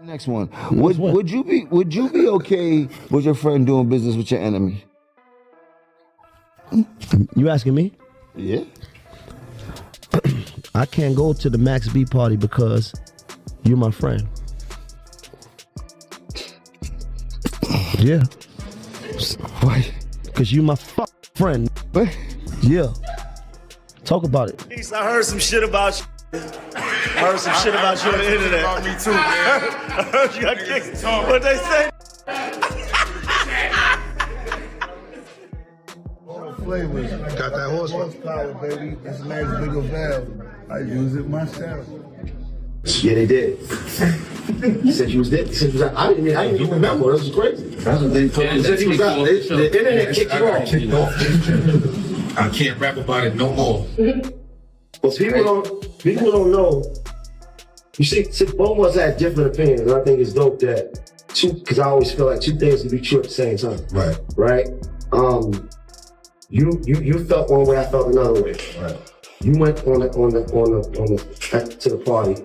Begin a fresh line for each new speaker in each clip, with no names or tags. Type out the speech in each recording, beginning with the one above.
Next one. Would you be okay with your friend doing business with your enemy?
You asking me?
Yeah.
I can't go to the Max B party because you're my friend. Yeah.
Why?
Because you my friend.
What?
Yeah. Talk about it.
I heard some shit about you. I heard some shit about you on the internet.
About me too, man.
I heard you got kicked. What they say?
Flavors. Got that horsepower, baby. That's a nice bigger valve. I use it myself.
Yeah, they did. He said you was dead. He said you was out. I didn't even remember. This was crazy. That's what they told me. He said you was out. The internet kicked you off.
I can't rap about it no more.
But people don't know. You see, both of us had different opinions, and I think it's dope that because I always feel like two things can be true at the same time.
Right.
Right? You felt one way, I felt another way.
Right.
You went to the party,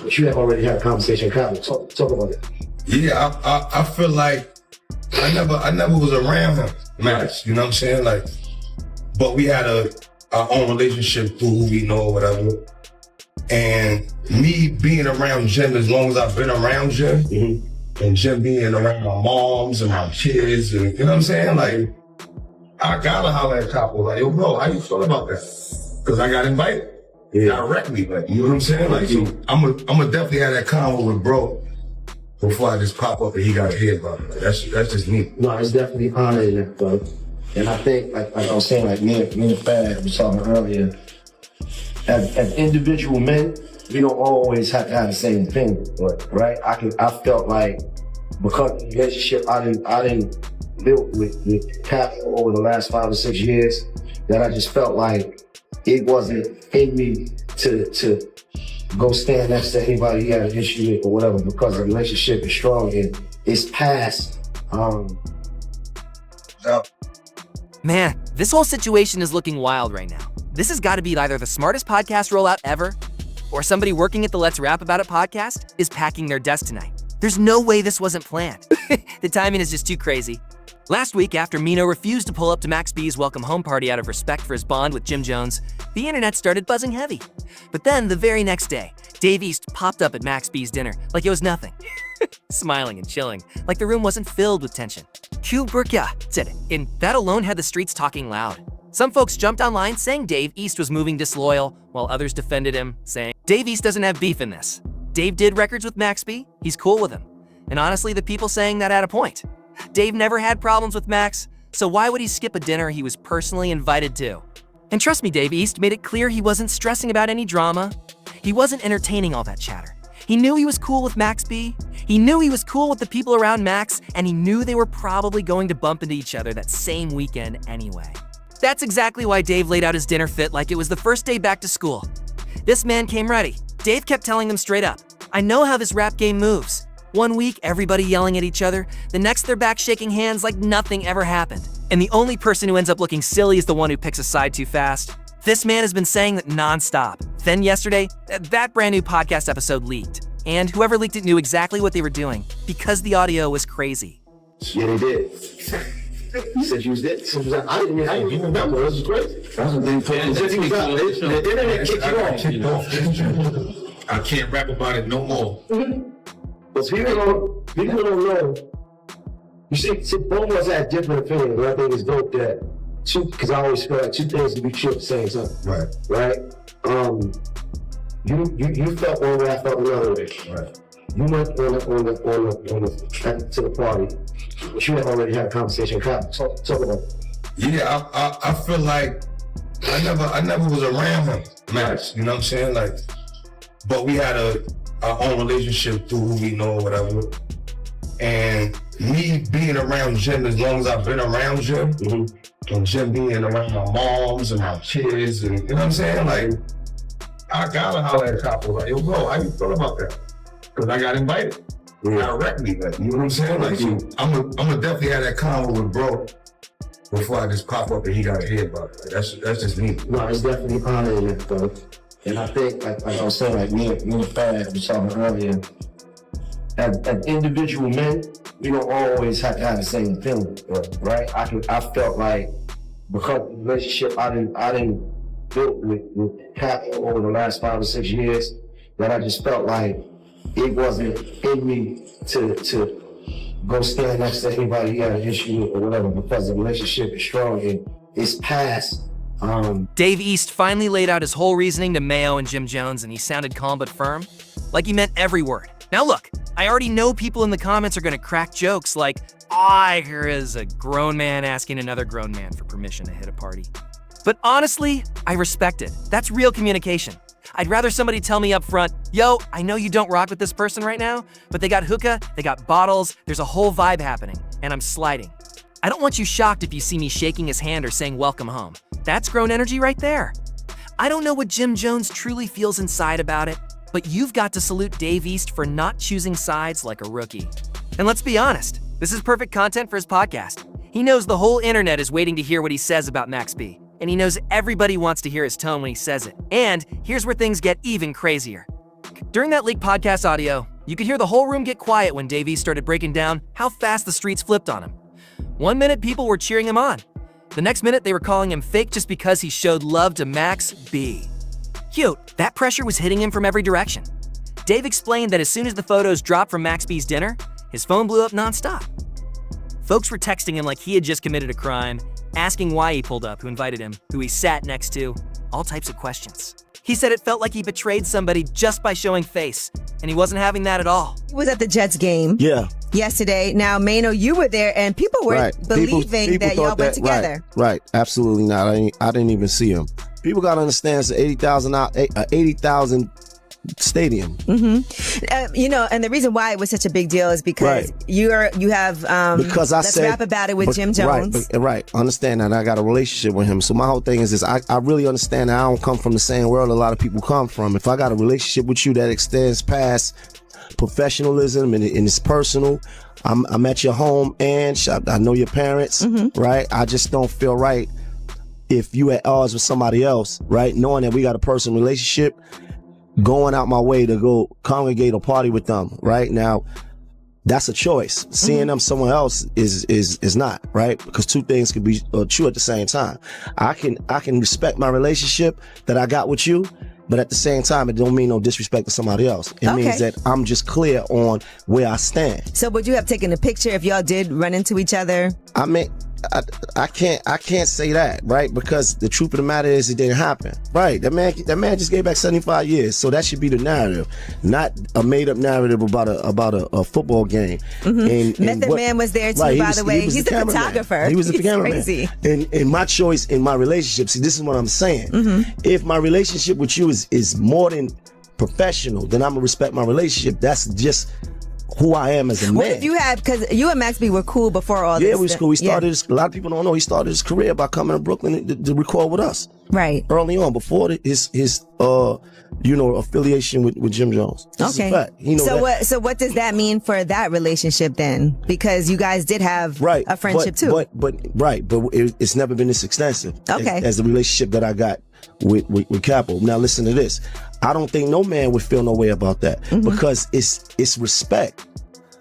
but you had already had a conversation. Talk about it.
Yeah, I feel like I never was around him, Max. You know what I'm saying? Like, but we had our own relationship through who we know or whatever. And me being around Jim as long as I've been around Jim, and Jim being around my moms and my kids, and you know what I'm saying? Like, I gotta holler at Capo, like, yo, bro, how you feel about that? Because I got invited directly, like, you know what I'm saying? Like, so I'm gonna definitely have that convo with bro before I just pop up and he gotta hear about it. Like, that's just me.
No, it's definitely honoring, bro. And I think, like I was saying, like me and Fad was talking earlier, as individual men, we don't always have to have the same opinion, right? I felt like because of the relationship I didn't build with Cap over the last 5 or 6 years, that I just felt like it wasn't in me to go stand next to anybody he had an issue with or whatever, because the relationship is strong and it's past.
Man, this whole situation is looking wild right now. This has got to be either the smartest podcast rollout ever, or somebody working at the Let's Rap About It podcast is packing their desk tonight. There's no way this wasn't planned. The timing is just too crazy. Last week, after Mino refused to pull up to Max B's welcome home party out of respect for his bond with Jim Jones, the internet started buzzing heavy. But then, the very next day, Dave East popped up at Max B's dinner like it was nothing. Smiling and chilling, like the room wasn't filled with tension. Q Burkya said it, and that alone had the streets talking loud. Some folks jumped online saying Dave East was moving disloyal, while others defended him, saying, Dave East doesn't have beef in this. Dave did records with Max B, he's cool with him. And honestly, the people saying that had a point. Dave never had problems with Max, so why would he skip a dinner he was personally invited to? And trust me, Dave East made it clear he wasn't stressing about any drama. He wasn't entertaining all that chatter. He knew he was cool with Max B, he knew he was cool with the people around Max, and he knew they were probably going to bump into each other that same weekend anyway. That's exactly why Dave laid out his dinner fit like it was the first day back to school. This man came ready. Dave kept telling them straight up, I know how this rap game moves. One week, everybody yelling at each other. The next, they're back shaking hands like nothing ever happened. And the only person who ends up looking silly is the one who picks a side too fast. This man has been saying that nonstop. Then yesterday, that brand new podcast episode leaked. And whoever leaked it knew exactly what they were doing, because the audio was crazy.
Yeah, they did. He said you was dead. I didn't even remember. This was crazy. That's what they told me. He said you was out. The internet kicked you off.
I can't rap about it no more.
But people don't know. You see, both of us had different opinions, but I think it's dope that because I always feel like two things can be true at the same time.
Right.
Right? You felt one way, I felt another way.
Right.
You went to the party, but you had already had a conversation. Talk about it.
Yeah, I feel like I never was around him, Max. You know what I'm saying? Like, but we had our own relationship through who we know or whatever. And me being around Jim as long as I've been around Jim, and Jim being around my moms and my kids, and you know what I'm saying? Like, I gotta holler at Capo, like, yo, bro, how you feel about that? Because I got invited directly, like, you know what I'm saying? Like, so I'm gonna definitely have that convo with bro before I just pop up and he gotta hear about it. Like, that's just me.
No, it's definitely honoring, bro. And I think, like I was saying, like me and Fad was talking earlier, as individual men, we don't always have to have the same opinion, right? I felt like because of the relationship I didn't build with Cap over the last 5 or 6 years, that I just felt like it wasn't in me to go stand next to anybody he had an issue with or whatever, because the relationship is strong and it's past.
Dave East finally laid out his whole reasoning to Mayo and Jim Jones, and he sounded calm but firm, like he meant every word. Now look, I already know people in the comments are gonna crack jokes like, here is a grown man asking another grown man for permission to hit a party. But honestly, I respect it. That's real communication. I'd rather somebody tell me up front, yo, I know you don't rock with this person right now, but they got hookah, they got bottles, there's a whole vibe happening, and I'm sliding. I don't want you shocked if you see me shaking his hand or saying welcome home. That's grown energy right there. I don't know what Jim Jones truly feels inside about it, but you've got to salute Dave East for not choosing sides like a rookie. And let's be honest, this is perfect content for his podcast. He knows the whole internet is waiting to hear what he says about Max B, and he knows everybody wants to hear his tone when he says it. And here's where things get even crazier. During that leaked podcast audio, you could hear the whole room get quiet when Dave East started breaking down how fast the streets flipped on him. 1 minute, people were cheering him on. The next minute, they were calling him fake just because he showed love to Max B. Cute, that pressure was hitting him from every direction. Dave explained that as soon as the photos dropped from Max B's dinner, his phone blew up nonstop. Folks were texting him like he had just committed a crime, asking why he pulled up, who invited him, who he sat next to, all types of questions. He said it felt like he betrayed somebody just by showing face, and he wasn't having that at all.
He was at the Jets game yesterday. Now, Mano, you were there, and people were believing people that y'all went together.
Right, absolutely not. I didn't even see him. People got to understand it's an 80,000 stadium.
And the reason why it was such a big deal is because you have
because
let's rap about it with Jim Jones.
Right. Understand that I got a relationship with him. So my whole thing is this: I really understand that I don't come from the same world a lot of people come from. If I got a relationship with you that extends past professionalism and it's personal, I'm at your home and I know your parents, right? I just don't feel right if you at odds with somebody else, right? Knowing that we got a personal relationship, going out my way to go congregate or party with them, right? Now, that's a choice. Seeing them somewhere else is not, right? Because two things can be true at the same time. I can respect my relationship that I got with you, but at the same time, it don't mean no disrespect to somebody else. It means that I'm just clear on where I stand.
So would you have taken a picture if y'all did run into each other?
I mean, I can't say that, right? Because the truth of the matter is it didn't happen. Right. That man just gave back 75 years. So that should be the narrative, not a made up narrative about a football game. And
Method Man was there too, by the way. He's the photographer.
He was the cameraman.
Crazy.
And my choice in my relationship, see, this is what I'm saying. If my relationship with you is more than professional, then I'm gonna respect my relationship. That's just who I am as a man.
What if you had, because you and Max B were cool before all this.
Yeah, we was cool. He started a lot of people don't know, he started his career by coming to Brooklyn to record with us.
Right.
Early on, before his affiliation with Jim Jones. This is a fact.
So what does that mean for that relationship then? Because you guys did have a friendship too. But
it's never been this extensive as the relationship that I got with Capo. Now listen to this. I don't think no man would feel no way about that because it's respect.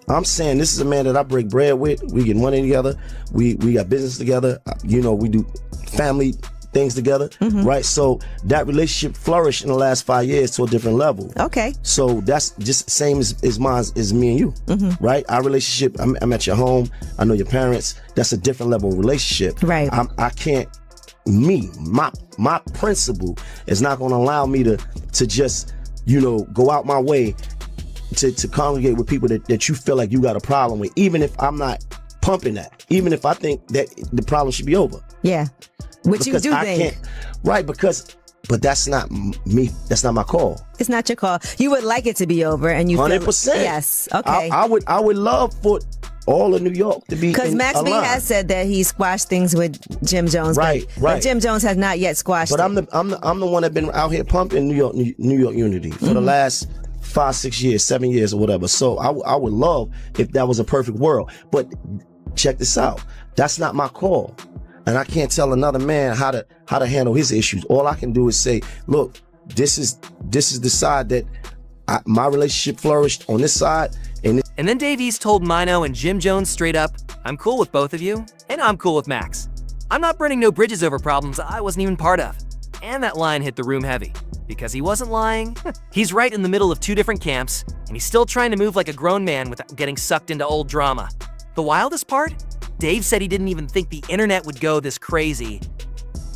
I'm saying this is a man that I break bread with. We get money together. We got business together. We do family things together, right? So that relationship flourished in the last 5 years to a different level.
Okay.
So that's just the same as mine, as me and you, right? Our relationship, I'm at your home. I know your parents. That's a different level of relationship.
Right.
I can't. My principle is not going to allow me to just go out my way to congregate with people that you feel like you got a problem with, even if I'm not pumping that, even if I think that the problem should be over.
Yeah, which because you do think,
right? But that's not me. That's not my call.
It's not your call. You would like it to be over, and you
100%.
Yes. Okay.
I would love for all of New York to be
because Max B has said that he squashed things with Jim Jones. Right. But Jim Jones has not yet squashed.
But I'm the one that been out here pumping New York unity for the last 5, 6 years, 7 years, or whatever. So I would love if that was a perfect world. But check this out. That's not my call. And I can't tell another man how to handle his issues. All I can do is say, look, this is the side that my relationship flourished on this side,
And then Dave East told Mino and Jim Jones straight up, I'm cool with both of you, and I'm cool with Max. I'm not burning no bridges over problems I wasn't even part of. And that line hit the room heavy, because he wasn't lying. He's right in the middle of two different camps, and he's still trying to move like a grown man without getting sucked into old drama. The wildest part? Dave said he didn't even think the internet would go this crazy.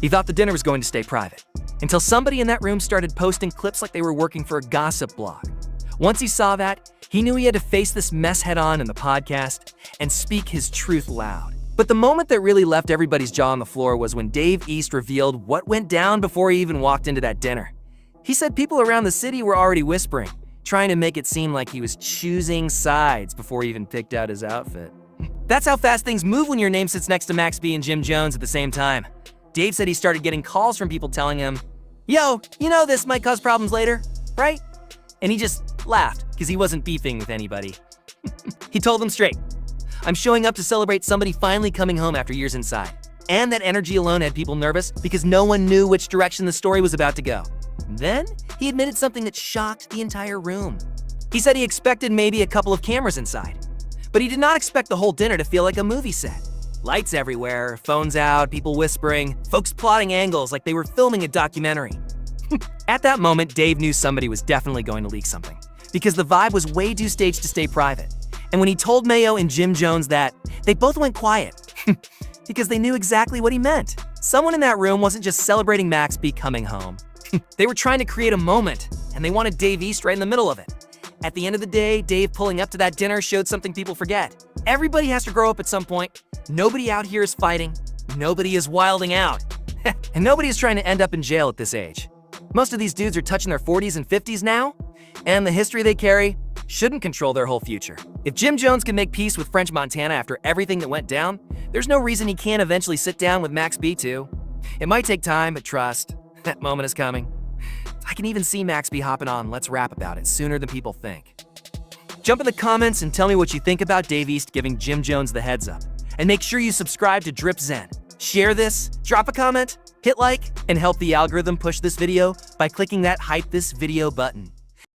He thought the dinner was going to stay private, until somebody in that room started posting clips like they were working for a gossip blog. Once he saw that, he knew he had to face this mess head-on in the podcast and speak his truth loud. But the moment that really left everybody's jaw on the floor was when Dave East revealed what went down before he even walked into that dinner. He said people around the city were already whispering, trying to make it seem like he was choosing sides before he even picked out his outfit. That's how fast things move when your name sits next to Max B and Jim Jones at the same time. Dave said he started getting calls from people telling him, yo, you know this might cause problems later, right? And he just laughed because he wasn't beefing with anybody. He told them straight, I'm showing up to celebrate somebody finally coming home after years inside. And that energy alone had people nervous because no one knew which direction the story was about to go. Then he admitted something that shocked the entire room. He said he expected maybe a couple of cameras inside, but he did not expect the whole dinner to feel like a movie set. Lights everywhere, phones out, people whispering, folks plotting angles like they were filming a documentary. At that moment, Dave knew somebody was definitely going to leak something, because the vibe was way too staged to stay private. And when he told Mayo and Jim Jones that, they both went quiet, because they knew exactly what he meant. Someone in that room wasn't just celebrating Max B coming home. They were trying to create a moment, and they wanted Dave East right in the middle of it. At the end of the day, Dave pulling up to that dinner showed something people forget. Everybody has to grow up at some point. Nobody out here is fighting. Nobody is wilding out. And nobody is trying to end up in jail at this age. Most of these dudes are touching their 40s and 50s now, and the history they carry shouldn't control their whole future. If Jim Jones can make peace with French Montana after everything that went down, there's no reason he can't eventually sit down with Max B too. It might take time, but trust, that moment is coming. I can even see Max B hopping on Let's Rap about it sooner than people think. Jump in the comments and tell me what you think about Dave East giving Jim Jones the heads up. And make sure you subscribe to Drip Zen. Share this, drop a comment, hit like, and help the algorithm push this video by clicking that Hype This Video button.